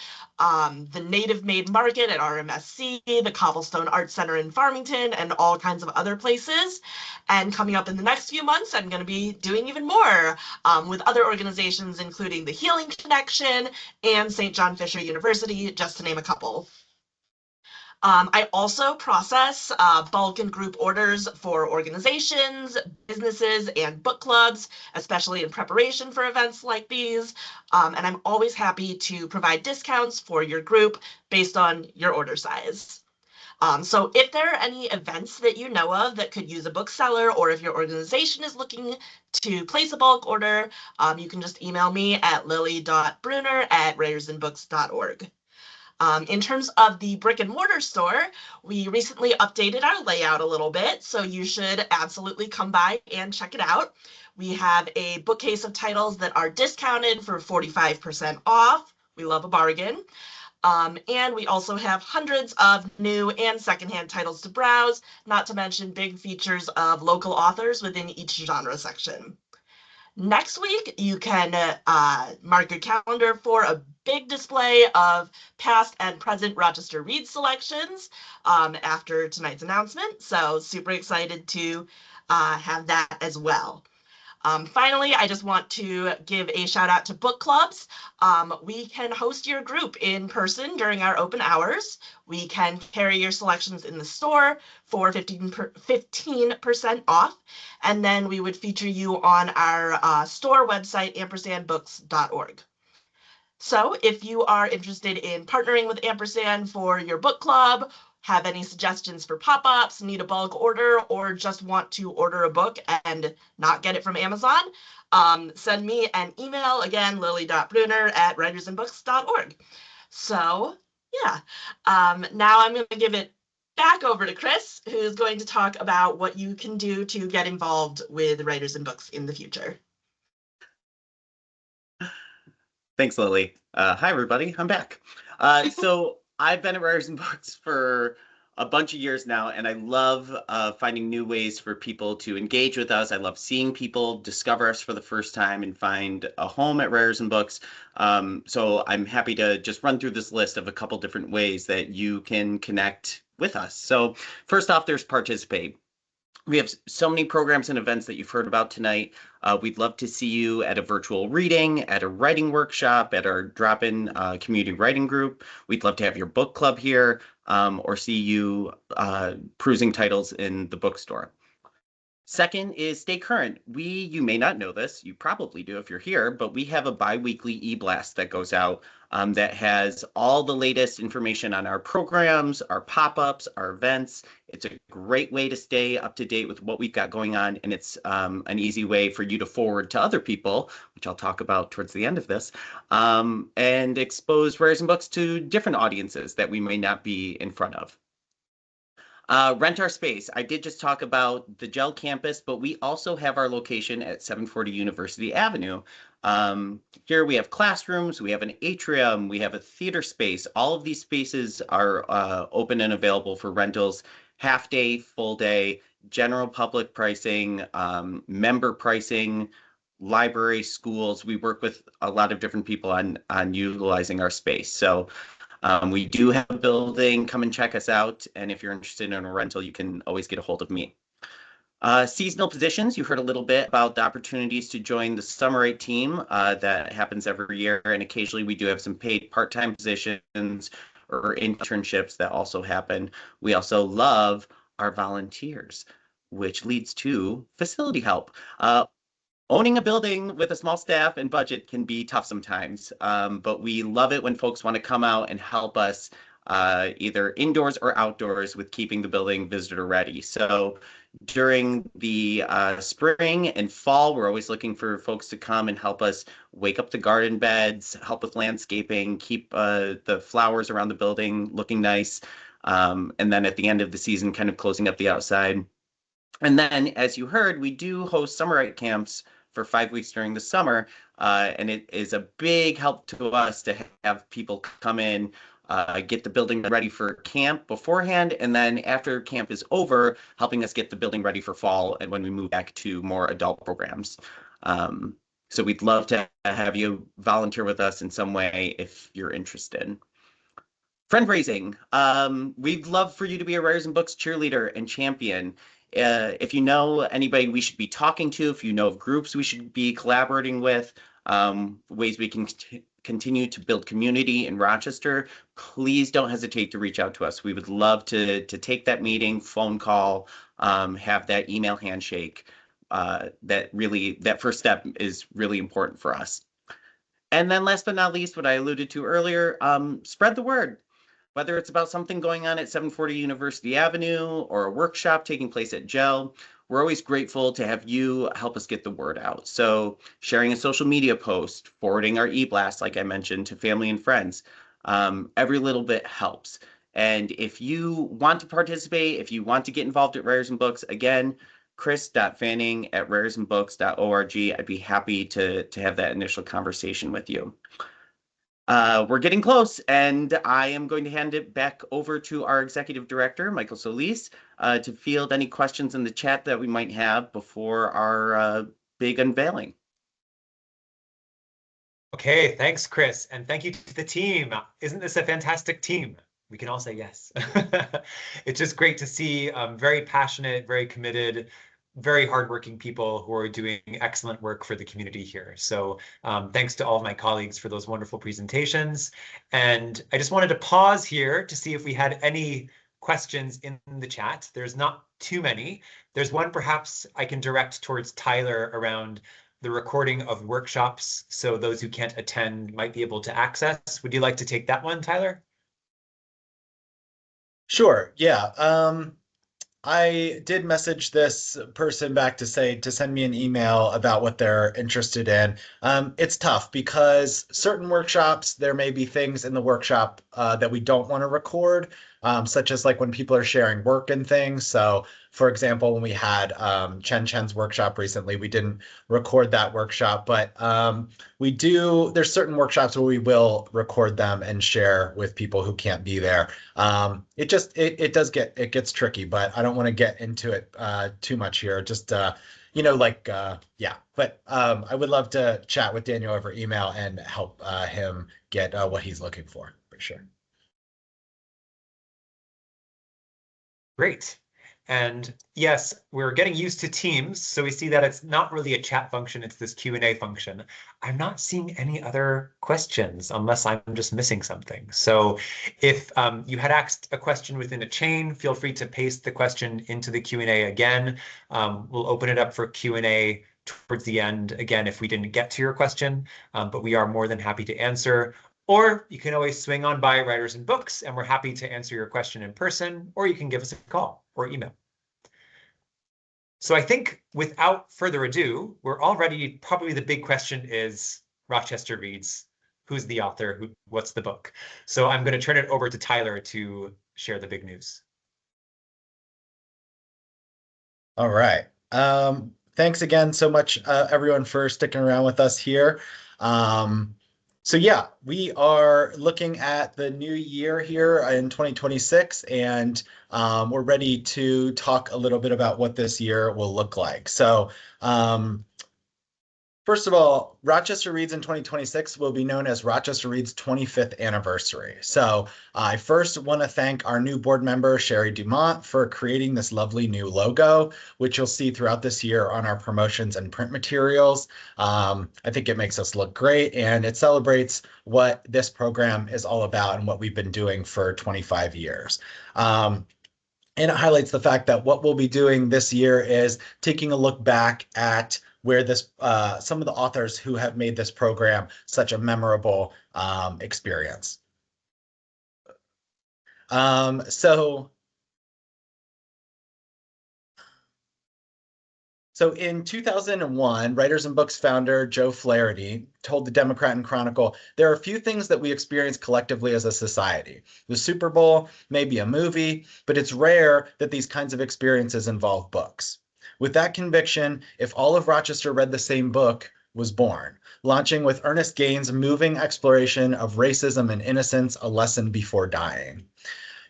the Native Made Market at RMSC, the Cobblestone Art Center in Farmington, and all kinds of other places. And coming up in the next few months, I'm going to be doing even more with other organizations, including the Healing Connection and St. John Fisher University, just to name a couple. I also process bulk and group orders for organizations, businesses, and book clubs, especially in preparation for events like these. And I'm always happy to provide discounts for your group based on your order size. So if there are any events that you know of that could use a bookseller, or if your organization is looking to place a bulk order, you can just email me at lily.bruner@writersandbooks.org. In terms of the brick and mortar store, we recently updated our layout a little bit, so you should absolutely come by and check it out. We have a bookcase of titles that are discounted for 45% off. We love a bargain. And we also have hundreds of new and secondhand titles to browse, not to mention big features of local authors within each genre section. Next week, you can mark your calendar for a big display of past and present Rochester Reads selections after tonight's announcement. So super excited to have that as well. Finally, I just want to give a shout out to book clubs. We can host your group in person during our open hours. We can carry your selections in the store for 15% off. And then we would feature you on our store website, ampersandbooks.org. So if you are interested in partnering with Ampersand for your book club, have any suggestions for pop-ups, need a bulk order, or just want to order a book and not get it from Amazon, send me an email, again, lily.bruner@writersandbooks.org. So yeah, now I'm going to give it back over to Chris, who's going to talk about what you can do to get involved with Writers and Books in the future. Thanks, Lily. Hi, everybody. I'm back. So I've been at Writers and Books for a bunch of years now, and I love finding new ways for people to engage with us. I love seeing people discover us for the first time and find a home at Writers and Books. So I'm happy to just run through this list of a couple different ways that you can connect with us. So first off, there's participate. We have so many programs and events that you've heard about tonight. We'd love to see you at a virtual reading, at a writing workshop, at our drop-in community writing group. We'd love to have your book club here, or see you perusing titles in the bookstore. Second is stay current. You may not know this, you probably do if you're here, but we have a bi-weekly e-blast that goes out that has all the latest information on our programs, our pop-ups, our events. It's a great way to stay up to date with what we've got going on, and it's an easy way for you to forward to other people, which I'll talk about towards the end of this, and expose Writers and Books to different audiences that we may not be in front of. Rent our space. I did just talk about the GEL campus, but we also have our location at 740 University Avenue. Here we have classrooms, we have an atrium, we have a theater space. All of these spaces are open and available for rentals, half day, full day, general public pricing, member pricing, library, schools. We work with a lot of different people on utilizing our space. So we do have a building. Come and check us out. And if you're interested in a rental, you can always get a hold of me. Seasonal positions, you heard a little bit about the opportunities to join the Summer 8 team that happens every year. And occasionally we do have some paid part-time positions or internships that also happen. We also love our volunteers, which leads to facility help. Owning a building with a small staff and budget can be tough sometimes, but we love it when folks want to come out and help us either indoors or outdoors with keeping the building visitor ready. So during the spring and fall, we're always looking for folks to come and help us wake up the garden beds, help with landscaping, keep the flowers around the building looking nice, and then at the end of the season, kind of closing up the outside. And then, as you heard, we do host summer camps for 5 weeks during the summer, and it is a big help to us to have people come in, get the building ready for camp beforehand, and then after camp is over, helping us get the building ready for fall and when we move back to more adult programs. So we'd love to have you volunteer with us in some way if you're interested. Friend-raising. We'd love for you to be a Writers and Books cheerleader and champion. If you know anybody we should be talking to, if you know of groups we should be collaborating with, ways we can continue to build community in Rochester, please don't hesitate to reach out to us. We would love to take that meeting, phone call, have that email handshake. That first step is really important for us. And then last but not least, what I alluded to earlier, spread the word. Whether it's about something going on at 740 University Avenue or a workshop taking place at GEL, we're always grateful to have you help us get the word out. So sharing a social media post, forwarding our e-blast, like I mentioned, to family and friends, every little bit helps. And if you want to participate, if you want to get involved at Writers and Books, again, chris.fanning@writersandbooks.org. I'd be happy to have that initial conversation with you. We're getting close, and I am going to hand it back over to our Executive Director, Michael Solis, to field any questions in the chat that we might have before our big unveiling. Okay, thanks, Chris, and thank you to the team. Isn't this a fantastic team? We can all say yes. It's just great to see very passionate, very committed, very hardworking people who are doing excellent work for the community here. So thanks to all of my colleagues for those wonderful presentations. And I just wanted to pause here to see if we had any questions in the chat. There's not too many. There's one perhaps I can direct towards Tyler around the recording of workshops, so those who can't attend might be able to access. Would you like to take that one, Tyler? Sure, yeah. I did message this person back to send me an email about what they're interested in. It's tough because certain workshops, there may be things in the workshop that we don't want to record, such as like when people are sharing work and things. So For example, when we had Chen Chen's workshop recently, we didn't record that workshop, but there's certain workshops where we will record them and share with people who can't be there. It gets tricky, but I don't want to get into it too much here. Just yeah. But I would love to chat with Daniel over email and help him get what he's looking for sure. Great. And yes, we're getting used to Teams, so we see that it's not really a chat function, it's this Q&A function. I'm not seeing any other questions unless I'm just missing something. So if you had asked a question within a chain, feel free to paste the question into the Q&A again. We'll open it up for Q&A towards the end, again, if we didn't get to your question, but we are more than happy to answer. Or you can always swing on by Writers and Books, and we're happy to answer your question in person, or you can give us a call or email. So I think without further ado, we're all ready. Probably the big question is Rochester Reads. Who's the author? What's the book? So I'm going to turn it over to Tyler to share the big news. All right. Thanks again so much, everyone, for sticking around with us here. So yeah, we are looking at the new year here in 2026, and we're ready to talk a little bit about what this year will look like. So first of all, Rochester Reads in 2026 will be known as Rochester Reads 25th anniversary. So I first want to thank our new board member, Sherry Dumont, for creating this lovely new logo, which you'll see throughout this year on our promotions and print materials. I think it makes us look great, and it celebrates what this program is all about and what we've been doing for 25 years. And it highlights the fact that what we'll be doing this year is taking a look back at where some of the authors who have made this program such a memorable experience. So in 2001, Writers and Books founder Joe Flaherty told the Democrat and Chronicle, "There are a few things that we experience collectively as a society. The Super Bowl may be a movie, but it's rare that these kinds of experiences involve books." With that conviction, If All of Rochester Read the Same Book was born, launching with Ernest Gaines' moving exploration of racism and innocence, a lesson before dying.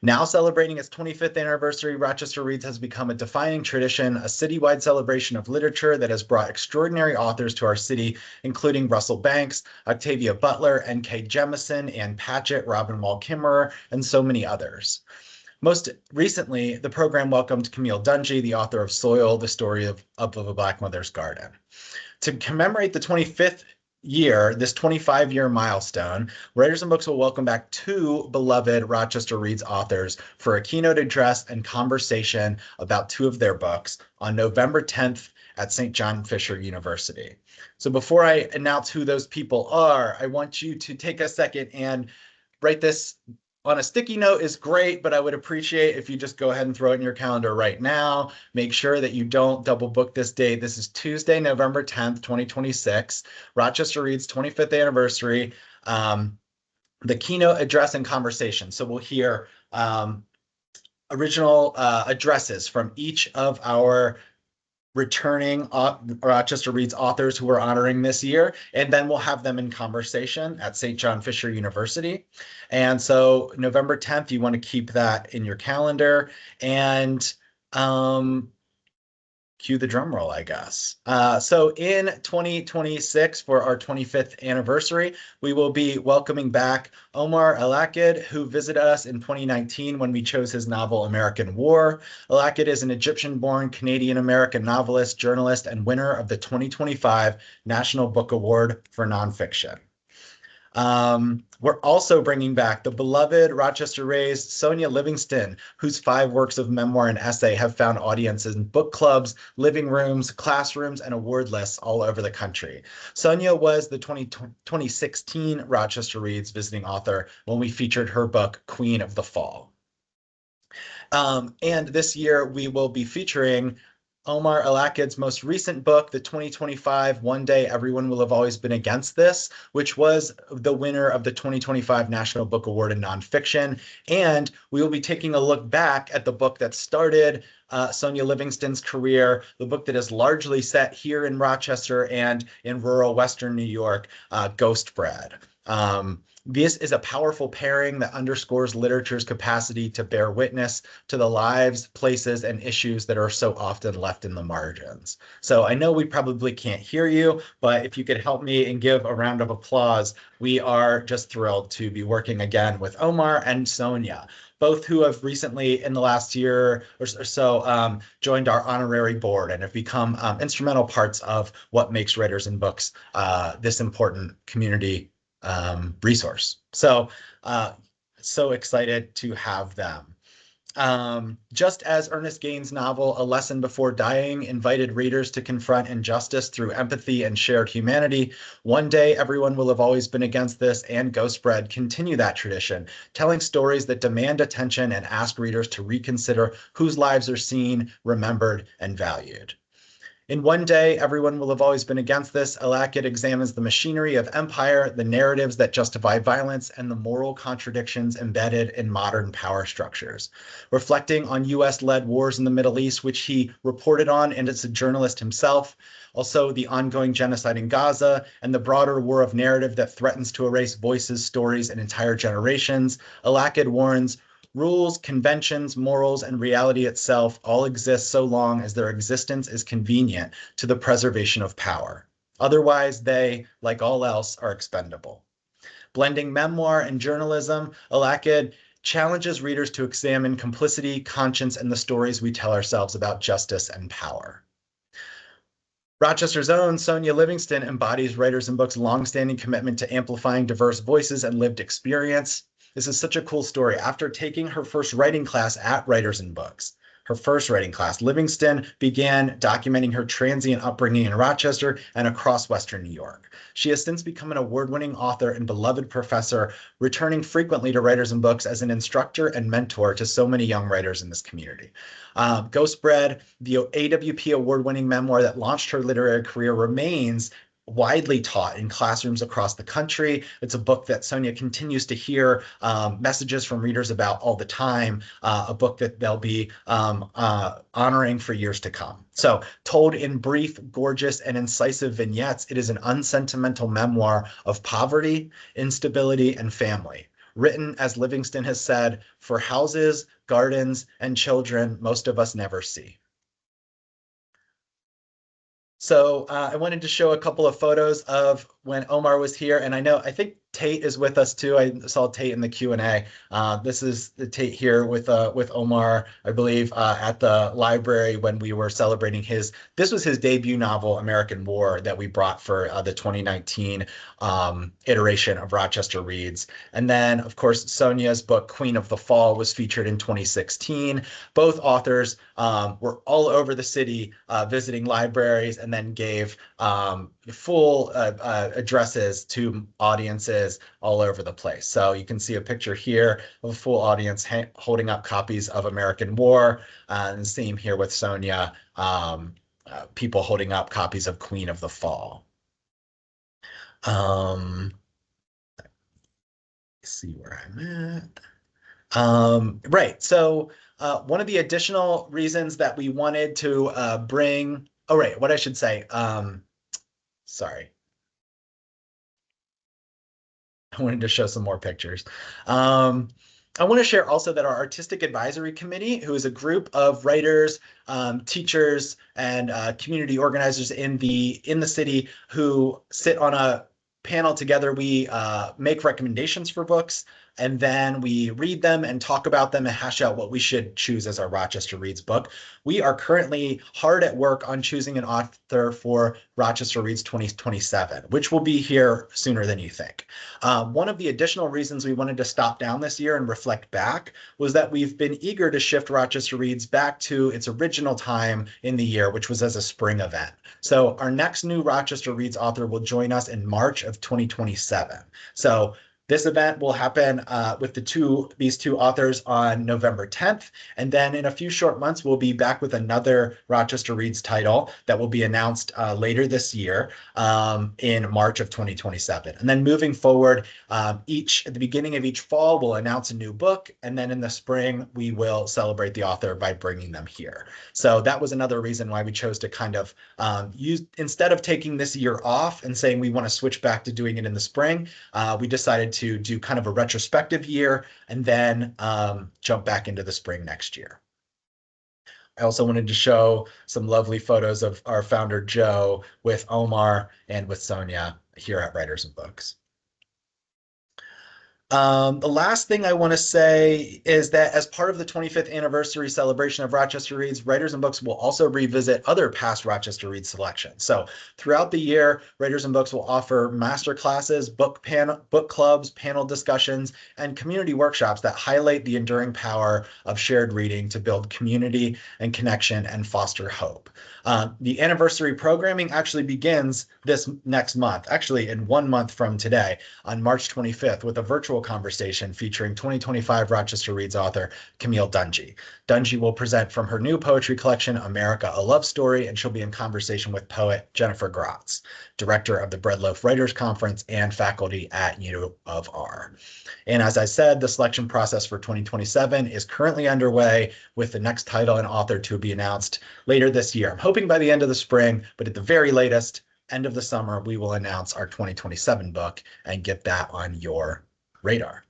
Now celebrating its 25th anniversary, Rochester Reads has become a defining tradition, a citywide celebration of literature that has brought extraordinary authors to our city, including Russell Banks, Octavia Butler, N.K. Jemisin, Ann Patchett, Robin Wall Kimmerer, and so many others. Most recently, the program welcomed Camille Dungy, the author of Soil, the Story of a Black Mother's Garden. To commemorate the 25th year, this 25-year milestone, Writers and Books will welcome back two beloved Rochester Reads authors for a keynote address and conversation about two of their books on November 10th at St. John Fisher University. So before I announce who those people are, I want you to take a second and write this on a sticky note is great, but I would appreciate if you just go ahead and throw it in your calendar right now. Make sure that you don't double book this date. This is Tuesday, November 10th, 2026, Rochester Reads 25th anniversary, the keynote address and conversation. So we'll hear original addresses from each of our returning Rochester Reads authors who we're honoring this year, and then we'll have them in conversation at St. John Fisher University. And so November 10th, you want to keep that in your calendar, and cue the drum roll, I guess. So in 2026, for our 25th anniversary, we will be welcoming back Omar El-Akkad, who visited us in 2019 when we chose his novel American War. El-Akkad is an Egyptian-born Canadian-American novelist, journalist, and winner of the 2025 National Book Award for Nonfiction. We're also bringing back the beloved Rochester-raised Sonia Livingston, whose 5 works of memoir and essay have found audiences in book clubs, living rooms, classrooms, and award lists all over the country. Sonia was the 2016 Rochester Reads visiting author when we featured her book, Queen of the Fall. And this year we will be featuring Omar Alakid's most recent book, the 2025 One Day Everyone Will Have Always Been Against This, which was the winner of the 2025 National Book Award in Nonfiction. And we will be taking a look back at the book that started Sonia Livingston's career, the book that is largely set here in Rochester and in rural Western New York, Ghost Bread. This is a powerful pairing that underscores literature's capacity to bear witness to the lives, places, and issues that are so often left in the margins. So I know we probably can't hear you, but if you could help me and give a round of applause, we are just thrilled to be working again with Omar and Sonia, both who have recently, in the last year or so, joined our honorary board and have become instrumental parts of what makes Writers in Books this important community resource. So excited to have them. Just as Ernest Gaines' novel, A Lesson Before Dying, invited readers to confront injustice through empathy and shared humanity, One Day Everyone Will Have Always Been Against This and Ghost Bread continue that tradition, telling stories that demand attention and ask readers to reconsider whose lives are seen, remembered, and valued. In One Day, Everyone Will Have Always Been Against This, Alakid examines the machinery of empire, the narratives that justify violence, and the moral contradictions embedded in modern power structures. Reflecting on US-led wars in the Middle East, which he reported on and as a journalist himself, also the ongoing genocide in Gaza, and the broader war of narrative that threatens to erase voices, stories, and entire generations, Alakid warns, rules, conventions, morals, and reality itself all exist so long as their existence is convenient to the preservation of power. Otherwise, they, like all else, are expendable. Blending memoir and journalism, Alakid challenges readers to examine complicity, conscience, and the stories we tell ourselves about justice and power. Rochester's own Sonia Livingston embodies Writers in Books' longstanding commitment to amplifying diverse voices and lived experience. This is such a cool story. After taking her first writing class at Writers in Books, her first writing class, Livingston began documenting her transient upbringing in Rochester and across Western New York. She has since become an award-winning author and beloved professor, returning frequently to Writers in Books as an instructor and mentor to so many young writers in this community. Ghost Bread, the AWP award-winning memoir that launched her literary career, remains widely taught in classrooms across the country. It's a book that Sonia continues to hear messages from readers about all the time, a book that they'll be honoring for years to come. So told in brief, gorgeous, and incisive vignettes, it is an unsentimental memoir of poverty, instability, and family. Written, as Livingston has said, for houses, gardens, and children most of us never see. So I wanted to show a couple of photos of when Omar was here, and I think Tate is with us too. I saw Tate in the Q&A. This is the Tate here with Omar, I believe, at the library when we were celebrating this was his debut novel, American War, that we brought for the 2019 iteration of Rochester Reads. And then, of course, Sonia's book, Queen of the Fall, was featured in 2016. Both authors were all over the city visiting libraries and then gave full addresses to audiences all over the place. So you can see a picture here of a full audience holding up copies of American War, and same here with Sonia, people holding up copies of Queen of the Fall. Let's see where I'm at. Right, so one of the additional reasons that we wanted to bring, what I should say, sorry. I wanted to show some more pictures. I want to share also that our Artistic Advisory Committee, who is a group of writers, teachers, and community organizers in the city who sit on a panel together, we make recommendations for books, and then we read them and talk about them and hash out what we should choose as our Rochester Reads book. We are currently hard at work on choosing an author for Rochester Reads 2027, which will be here sooner than you think. One of the additional reasons we wanted to stop down this year and reflect back was that we've been eager to shift Rochester Reads back to its original time in the year, which was as a spring event. So our next new Rochester Reads author will join us in March of 2027. So This event will happen with these two authors on November 10th. And then in a few short months, we'll be back with another Rochester Reads title that will be announced later this year in March of 2027. And then moving forward, at the beginning of each fall, we'll announce a new book. And then in the spring, we will celebrate the author by bringing them here. So that was another reason why we chose to kind of instead of taking this year off and saying we want to switch back to doing it in the spring, we decided to do kind of a retrospective year and then jump back into the spring next year. I also wanted to show some lovely photos of our founder, Joe, with Omar and with Sonia here at Writers and Books. The last thing I want to say is that as part of the 25th anniversary celebration of Rochester Reads, Writers and Books will also revisit other past Rochester Reads selections. So throughout the year, Writers and Books will offer master classes, book clubs, panel discussions, and community workshops that highlight the enduring power of shared reading to build community and connection and foster hope. The anniversary programming actually begins this next month, actually in 1 month from today, on March 25th, with a virtual conversation featuring 2025 Rochester Reads author Camille Dungy. Dungy will present from her new poetry collection, America, A Love Story, and she'll be in conversation with poet Jennifer Gratz, director of the Breadloaf Writers Conference and faculty at U of R. And as I said, the selection process for 2027 is currently underway, with the next title and author to be announced later this year. I'm hoping by the end of the spring, but at the very latest, end of the summer, we will announce our 2027 book and get that on your radar.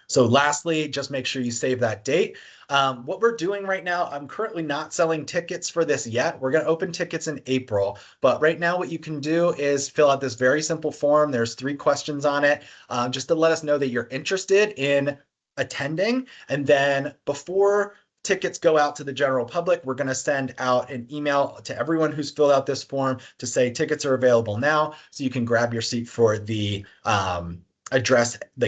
So lastly, just make sure you save that date. What we're doing right now, I'm currently not selling tickets for this yet. We're going to open tickets in April, but right now what you can do is fill out this very simple form. There's 3 questions on it, just to let us know that you're interested in attending. And then before tickets go out to the general public, we're going to send out an email to everyone who's filled out this form to say tickets are available now, so you can grab your seat for the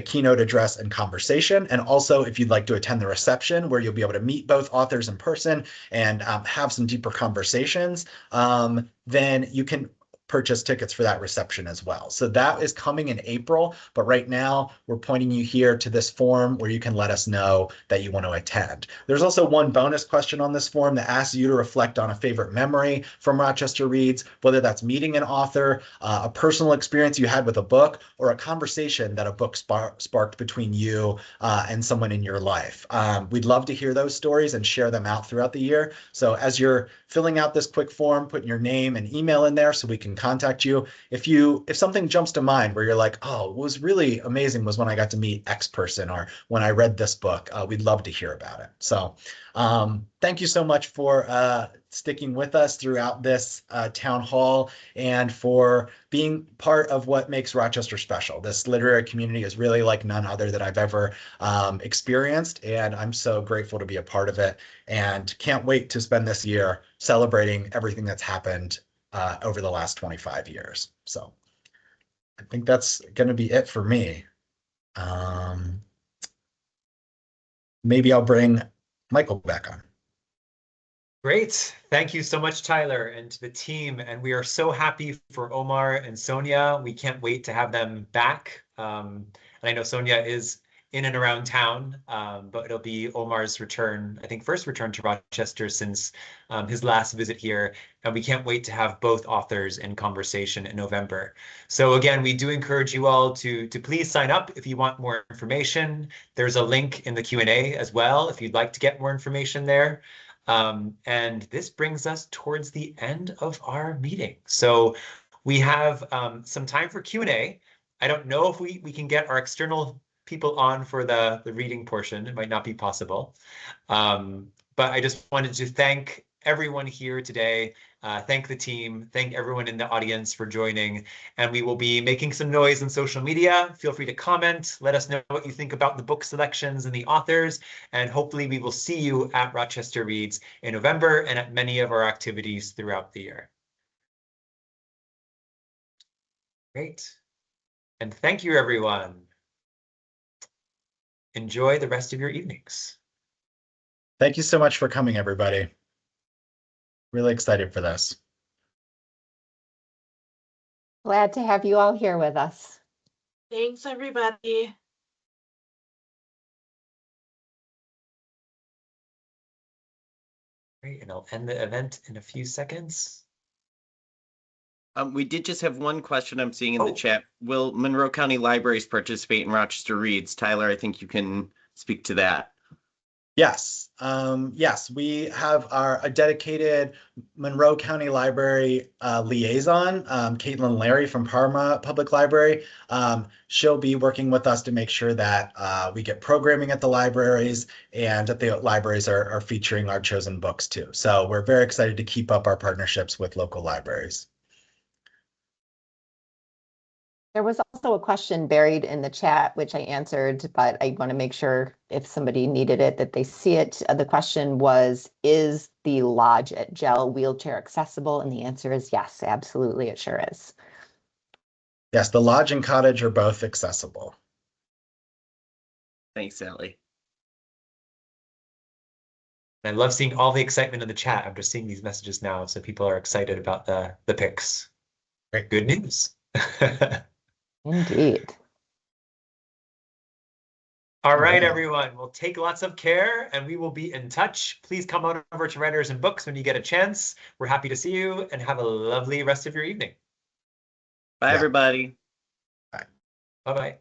keynote address and conversation. And also, if you'd like to attend the reception, where you'll be able to meet both authors in person and have some deeper conversations, then you can purchase tickets for that reception as well. So that is coming in April, but right now we're pointing you here to this form where you can let us know that you want to attend. There's also one bonus question on this form that asks you to reflect on a favorite memory from Rochester Reads, whether that's meeting an author, a personal experience you had with a book, or a conversation that a book sparked between you and someone in your life. We'd love to hear those stories and share them out throughout the year. So as you're filling out this quick form, putting your name and email in there so we can contact you. If something jumps to mind where you're like, oh, what was really amazing was when I got to meet X person, or when I read this book, we'd love to hear about it. So thank you so much for sticking with us throughout this town hall and for being part of what makes Rochester special. This literary community is really like none other that I've ever experienced, and I'm so grateful to be a part of it, and can't wait to spend this year celebrating everything that's happened over the last 25 years. So I think that's going to be it for me. Maybe I'll bring Michael back on. Great. Thank you so much, Tyler, and to the team. And we are so happy for Omar and Sonia. We can't wait to have them back. And I know Sonia is in and around town, but it'll be Omar's return, I think first return to Rochester since his last visit here. And we can't wait to have both authors in conversation in November. So again, we do encourage you all to please sign up if you want more information. There's a link in the Q&A as well if you'd like to get more information there. And this brings us towards the end of our meeting. So we have some time for Q&A. I don't know if we can get our external people on for the reading portion. It might not be possible. But I just wanted to thank everyone here today. Thank the team, thank everyone in the audience for joining. And we will be making some noise on social media. Feel free to comment. Let us know what you think about the book selections and the authors. And hopefully we will see you at Rochester Reads in November and at many of our activities throughout the year. Great. And thank you, everyone. Enjoy the rest of your evenings. Thank you so much for coming, everybody. Really excited for this. Glad to have you all here with us. Thanks, everybody. Great, and I'll end the event in a few seconds. We did just have one question I'm seeing in the Oh. chat. Will Monroe County Libraries participate in Rochester Reads? Tyler, I think you can speak to that. Yes, yes, we have a dedicated Monroe County Library liaison, Caitlin Larry from Parma Public Library. She'll be working with us to make sure that we get programming at the libraries and that the libraries are featuring our chosen books too. So we're very excited to keep up our partnerships with local libraries. There was also a question buried in the chat, which I answered, but I want to make sure if somebody needed it, that they see it. The question was, is the Lodge at Gel wheelchair accessible? And the answer is yes, absolutely, it sure is. Yes, the lodge and cottage are both accessible. Thanks, Sally. I love seeing all the excitement in the chat. I'm just seeing these messages now, so people are excited about the picks. Great. Good news. Indeed. All right, right. everyone. Well, take lots of care, and we will be in touch. Please come on over to Writers and Books when you get a chance. We're happy to see you, and have a lovely rest of your evening. Bye, everybody. Bye-bye.